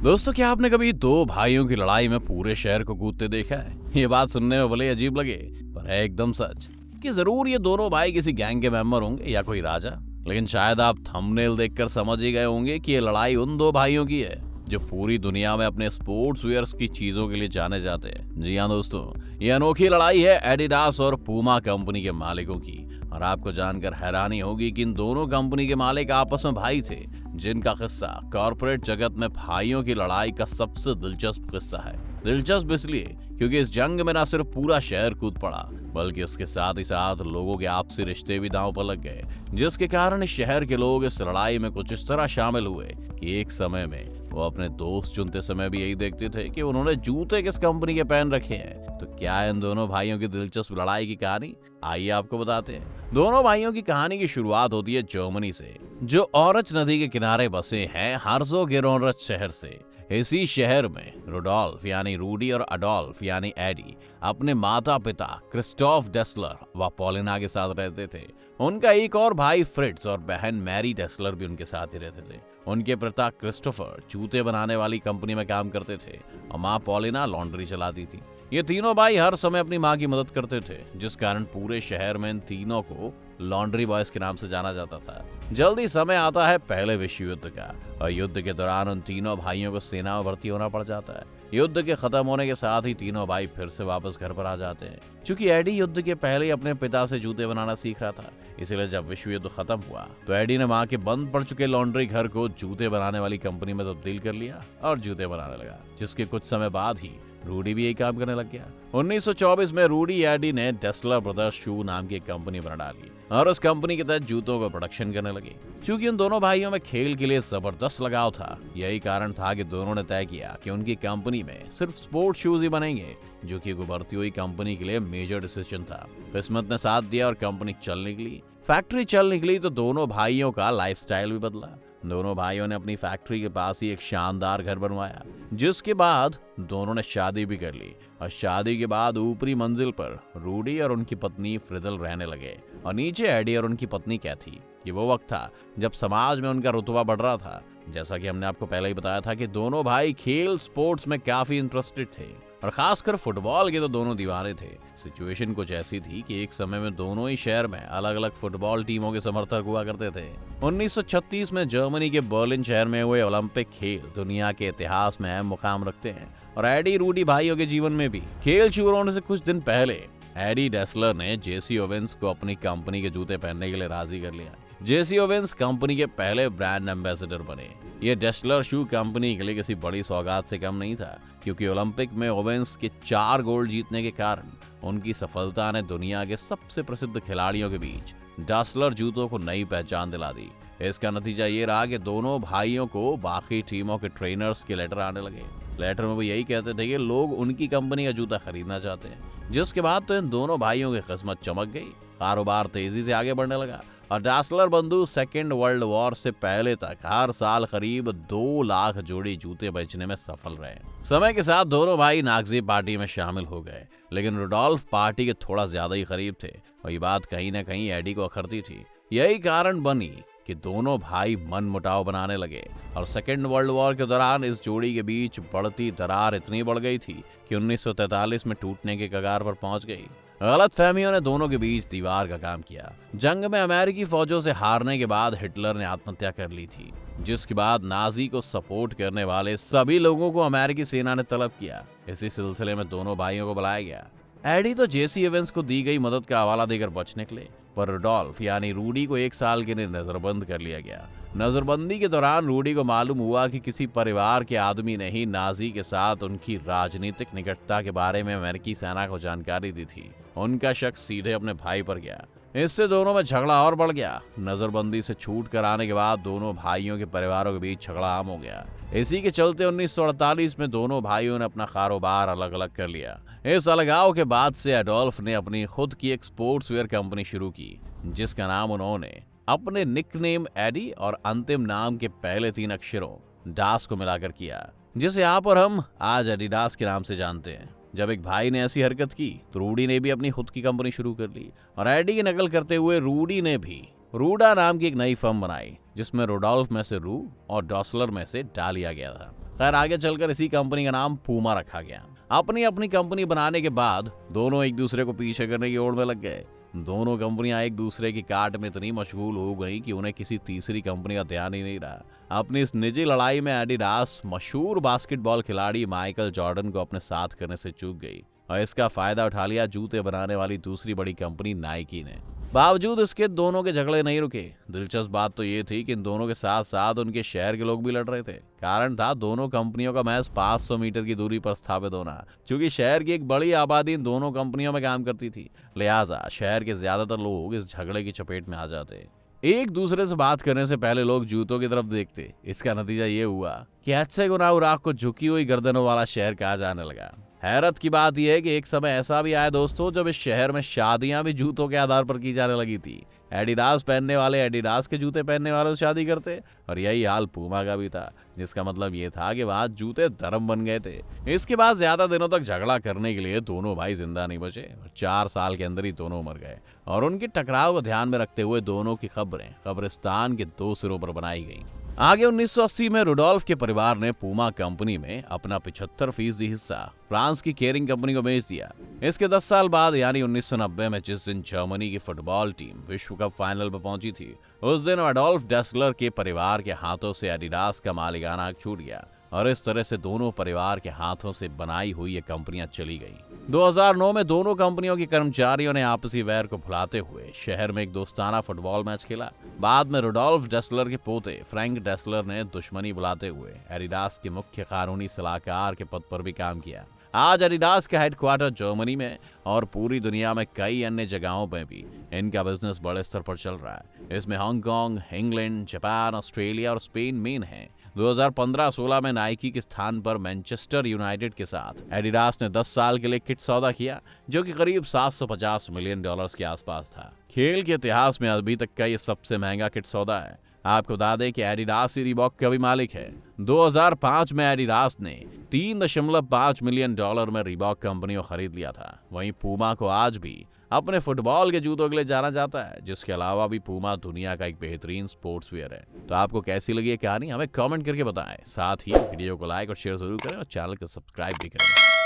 दोस्तों, क्या आपने कभी दो भाइयों की लड़ाई में पूरे शहर को कूदते देखा है? ये बात सुनने में भले अजीब लगे, पर है एकदम सच। कि जरूर ये दोनों भाई किसी गैंग के मेंबर होंगे या कोई राजा। लेकिन शायद आप थंबनेल देखकर समझ ही गए होंगे कि ये लड़ाई उन दो भाइयों की है जो पूरी दुनिया में अपने स्पोर्ट्स वेयर्स की चीजों के लिए जाने जाते हैं। जी हाँ दोस्तों, ये अनोखी लड़ाई है एडिडास और पूमा कंपनी के मालिकों की। और आपको जानकर हैरानी होगी कि इन दोनों कंपनी के मालिक आपस में भाई थे, जिनका किस्सा कॉर्पोरेट जगत में भाइयों की लड़ाई का सबसे दिलचस्प किस्सा है। दिलचस्प इसलिए क्योंकि इस जंग में न सिर्फ पूरा शहर कूद पड़ा, बल्कि इसके साथ ही साथ लोगों के आपसी रिश्ते भी दांव पर लग गए, जिसके कारण इस शहर के लोग इस लड़ाई में कुछ इस तरह शामिल हुए कि एक समय में वो अपने दोस्त चुनते समय भी यही देखते थे कि उन्होंने जूते किस कंपनी के पहन रखे हैं। तो क्या है इन दोनों भाइयों की दिलचस्प लड़ाई की कहानी? आइए आपको बताते हैं। दोनों भाइयों की कहानी की शुरुआत होती है जर्मनी से, जो ऑरच नदी के किनारे बसे हैं हर्ज़ोगेनाउरेथ शहर से। इसी शहर में रुडोल्फ यानी रूडी और अडोल्फ यानी एडी अपने माता पिता क्रिस्टोफ डेस्लर व पॉलिना के साथ रहते थे। उनका एक और भाई फ्रिट्ज और बहन मैरी डेस्लर भी उनके साथ ही रहते थे। उनके पिता क्रिस्टोफर जूते बनाने वाली कंपनी में काम करते थे और माँ पॉलिना लॉन्ड्री चलाती थी। ये तीनों भाई हर समय अपनी माँ की मदद करते थे, जिस कारण पूरे शहर में इन तीनों को लॉन्ड्री बॉयज के नाम से जाना जाता था। जल्दी समय आता है पहले विश्व युद्ध का, और युद्ध के दौरान उन तीनों भाइयों को सेना में भर्ती होना पड़ जाता है। युद्ध के खत्म होने के साथ ही तीनों भाई फिर से वापस घर पर आ जाते हैं। क्योंकि एडी युद्ध के पहले ही अपने पिता से जूते बनाना सीख रहा था, इसलिए जब विश्व युद्ध खत्म हुआ तो एडी ने माँ के बंद पड़ चुके लॉन्ड्री घर को जूते बनाने वाली कंपनी में तब्दील कर लिया और जूते बनाने लगा, जिसके कुछ समय बाद ही रूडी भी यही काम करने लग गया। 1924 में रूडी एडी ने डेस्लर ब्रदर्स शू नाम की एक कंपनी बना डाली और उस कंपनी के तहत जूतों का प्रोडक्शन करने लगे। क्योंकि उन दोनों भाइयों में खेल के लिए जबरदस्त लगाव था, यही कारण था कि दोनों ने तय किया कि उनकी कंपनी में सिर्फ स्पोर्ट शूज ही बनेंगे, जो कि उभरती हुई कंपनी के लिए मेजर डिसीजन था। किस्मत ने साथ दिया और कंपनी चल निकली। फैक्ट्री चल निकली तो दोनों भाइयों का लाइफस्टाइल भी बदला। दोनों भाइयों ने अपनी फैक्ट्री के पास ही एक शानदार घर बनवाया, जिसके बाद दोनों ने शादी भी कर ली। और शादी के बाद ऊपरी मंजिल पर रूडी और उनकी पत्नी फ्रिदल रहने लगे, और नीचे एडी और उनकी पत्नी कैथी। ये वो वक्त था जब समाज में उनका रुतबा बढ़ रहा था। जैसा कि हमने आपको पहले ही बताया था कि दोनों भाई खेल स्पोर्ट्स में काफी इंटरेस्टेड थे, और खासकर फुटबॉल के तो दोनों दीवाने थे। सिचुएशन कुछ ऐसी थी कि एक समय में दोनों ही शहर में अलग अलग फुटबॉल टीमों के समर्थक हुआ करते थे। 1936 में जर्मनी के बर्लिन शहर में हुए ओलंपिक खेल दुनिया के इतिहास में अहम मुकाम रखते हैं, और एडी रूडी भाइयों के जीवन में भी। खेल शुरू होने से कुछ दिन पहले एडी डेस्लर ने जेसी ओवेंस को अपनी कंपनी के जूते पहनने के लिए राजी कर लिया। जेसी ओवेंस कंपनी के पहले ब्रांड एम्बेसडर बने। ये डेस्लर शू कंपनी के लिए किसी बड़ी सौगात से कम नहीं था, क्योंकि ओलंपिक में ओवेंस के 4 गोल्ड जीतने के कारण उनकी सफलता ने दुनिया के सबसे प्रसिद्ध खिलाड़ियों के बीच डेस्लर जूतों को नई पहचान दिला दी। इसका नतीजा ये रहा कि दोनों भाइयों को बाकी टीमों के ट्रेनर्स के लेटर आने लगे। लेटर में वो यही कहते थे कि लोग उनकी कंपनी का जूता खरीदना चाहते हैं, जिसके बाद तो इन दोनों भाइयों की किस्मत चमक गई। कारोबार तेजी से आगे बढ़ने लगा, और डेस्लर बंधु सेकेंड वर्ल्ड वॉर से पहले तक हर साल करीब 2 लाख जोड़ी जूते बेचने में सफल रहे। समय के साथ दोनों भाई नाज़ी पार्टी में शामिल हो गए, लेकिन रुडोल्फ पार्टी के थोड़ा ज्यादा ही करीब थे, और ये बात कहीं ना कहीं एडी को अखरती थी। यही कारण बनी कि दोनों भाई मन मुटाव बनाने लगे, और सेकेंड वर्ल्ड वॉर के दौरान इस जोड़ी के बीच बढ़ती दरार इतनी बढ़ गई थी कि 1943 में टूटने के कगार पर पहुंच गई। गलत फहमियों ने दोनों के बीच दीवार का काम किया। जंग में अमेरिकी फौजों से हारने के बाद हिटलर ने आत्महत्या कर ली थी, जिसके बाद नाजी को सपोर्ट करने वाले सभी लोगों को अमेरिकी सेना ने तलब किया। इसी सिलसिले में दोनों भाइयों को बुलाया गया। एडी तो जेसी एवेंस को दी गई मदद का हवाला देकर बच निकले, पर रुडोल्फ यानी रूडी को 1 साल के लिए नजरबंद कर लिया गया। नजरबंदी के दौरान रूडी को मालूम हुआ कि किसी परिवार के आदमी ने ही नाजी के साथ उनकी राजनीतिक निकटता के बारे में अमेरिकी सेना को जानकारी दी थी। उनका शक सीधे अपने भाई पर गया। इससे दोनों में झगड़ा और बढ़ गया। नजरबंदी से छूट कर आने के बाद दोनों भाइयों के परिवारों के बीच झगड़ा आम हो गया। इसी के चलते 1948 में दोनों भाइयों ने अपना कारोबार अलग अलग कर लिया। इस अलगाव के बाद से एडोल्फ ने अपनी खुद की एक स्पोर्ट्स वेयर कंपनी शुरू की, जिसका नाम उन्होंने अपने निकनेम एडी और अंतिम नाम के पहले 3 अक्षरों डास को मिलाकर किया, जिसे आप और हम आज एडिडास के नाम से जानते हैं। जब एक भाई ने ऐसी हरकत की तो रूडी ने भी अपनी खुद की कंपनी शुरू कर ली, और एडी की नकल करते हुए रूडी ने भी रूडा नाम की एक नई फर्म बनाई, जिसमें रुडोल्फ में से रू और डॉसलर में से डा लिया गया था। खैर आगे चलकर इसी कंपनी का नाम पूमा रखा गया। अपनी अपनी कंपनी बनाने के बाद दोनों एक दूसरे को पीछे करने की ओर में लग गए। दोनों कंपनियां एक दूसरे की काट में इतनी मशगूल हो गई कि उन्हें किसी तीसरी कंपनी का ध्यान ही नहीं रहा। अपनी इस निजी लड़ाई में एडिडास मशहूर बास्केटबॉल खिलाड़ी माइकल जॉर्डन को अपने साथ करने से चूक गई और इसका फायदा उठा लिया जूते बनाने वाली दूसरी बड़ी कंपनी नाइकी ने। बावजूद इसके दोनों के झगड़े नहीं रुके। दिलचस्प बात तो ये थी कि इन दोनों के साथ साथ उनके शहर के लोग भी लड़ रहे थे। कारण था दोनों कंपनियों का महज 500 मीटर की दूरी पर स्थापित होना। क्योंकि शहर की एक बड़ी आबादी इन दोनों कंपनियों में काम करती थी, लिहाजा शहर के ज्यादातर लोग इस झगड़े की चपेट में आ जाते। एक दूसरे से बात करने से पहले लोग जूतों की तरफ देखते। इसका नतीजा ये हुआ कि अच्छे गुनाह राख को झुकी हुई गर्दनों वाला शहर कहा जाने लगा। हैरत की बात यह है कि एक समय ऐसा भी आया दोस्तों जब इस शहर में शादियां भी जूतों के आधार पर की जाने लगी थी। एडिडास पहनने वाले एडिडास के जूते पहनने वालों से शादी करते और यही हाल पूमा का भी था, जिसका मतलब ये था कि वहां जूते धर्म बन गए थे। इसके बाद ज्यादा दिनों तक झगड़ा करने के लिए दोनों भाई जिंदा नहीं बचे और 4 साल के अंदर ही दोनों मर गए और उनके टकराव को ध्यान में रखते हुए दोनों की खबरें कब्रिस्तान के 2 सिरों पर बनाई गई। आगे 1980 में रुडोल्फ के परिवार ने पूमा कंपनी में अपना 75% हिस्सा फ्रांस की केरिंग कंपनी को बेच दिया। इसके 10 साल बाद यानी 1990 में जिस दिन जर्मनी की फुटबॉल टीम विश्व कप फाइनल में पहुंची थी, उस दिन एडोल्फ डेसलर के परिवार के हाथों से एडिडास का मालिकाना हक छूट गया और इस तरह से दोनों परिवार के हाथों से बनाई हुई ये कंपनियां चली गईं। 2009 में दोनों कंपनियों के कर्मचारियों ने आपसी वैर को भुलाते हुए शहर में एक दोस्ताना फुटबॉल मैच खेला। बाद में रुडोल्फ डेसलर के पोते फ्रैंक डेसलर ने दुश्मनी बुलाते हुए एडिडास के मुख्य कानूनी सलाहकार के पद पर भी काम किया। आज एडिडास का हेडक्वार्टर जर्मनी में और पूरी दुनिया में कई अन्य जगहों पर भी इनका बिजनेस बड़े स्तर पर चल रहा है। इसमें हांगकांग, इंग्लैंड, जापान, ऑस्ट्रेलिया और स्पेन मेन है। 2015-16 में नाइकी के स्थान पर मैनचेस्टर यूनाइटेड के साथ एडिडास ने 10 साल के लिए किट सौदा किया, जो कि करीब $750 मिलियन के आसपास था। खेल के इतिहास में अभी तक का ये सबसे महंगा किट सौदा है। आपको बता दें कि एडिडास ही रीबॉक का भी मालिक है। 2005 में एडिडास ने $3.5 मिलियन में रीबॉक कंपनी को खरीद लिया था। वहीं पूमा को आज भी अपने फुटबॉल के जूतों के लिए जाना जाता है, जिसके अलावा भी पूमा दुनिया का एक बेहतरीन स्पोर्ट्स वियर है। तो आपको कैसी लगी ये कहानी हमें कमेंट करके बताएं। साथ ही वीडियो को लाइक और शेयर जरूर करें और चैनल को सब्सक्राइब भी करें।